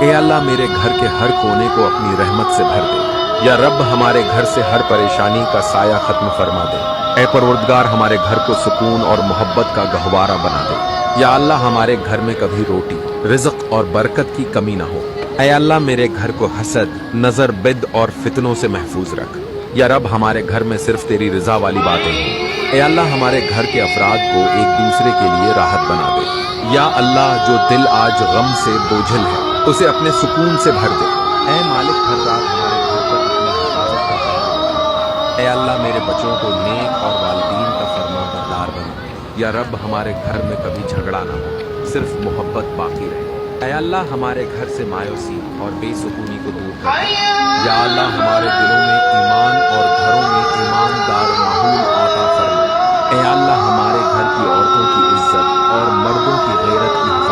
اے اللہ میرے گھر کے ہر کونے کو اپنی رحمت سے بھر دے۔ یا رب ہمارے گھر سے ہر پریشانی کا سایہ ختم فرما دے۔ اے پروردگار ہمارے گھر کو سکون اور محبت کا گہوارہ بنا دے۔ یا اللہ ہمارے گھر میں کبھی روٹی، رزق اور برکت کی کمی نہ ہو۔ اے اللہ میرے گھر کو حسد، نظر بد اور فتنوں سے محفوظ رکھ۔ یا رب ہمارے گھر میں صرف تیری رضا والی باتیں ہوں۔ اے اللہ ہمارے گھر کے افراد کو ایک دوسرے کے لیے راحت بنا دے۔ یا اللہ جو دل آج غم سے بوجھل ہے اسے اپنے سکون سے بھر دے۔ اے مالک ہر رات ہمارے گھر پر اپنی حفاظت کا خیال رکھ۔ اے اللہ میرے بچوں کو نیک اور والدین کا فرما بردار بنا۔ یا رب ہمارے گھر میں کبھی جھگڑا نہ ہو، صرف محبت باقی رہے۔ اے اللہ ہمارے گھر سے مایوسی اور بے سکونی کو دور کر دے۔ یا اللہ ہمارے دلوں میں ایمان اور گھروں میں ایماندار ماحول عطا فرما۔ اے اللہ ہمارے گھر کی عورتوں کی عزت اور مردوں کی غیرت کی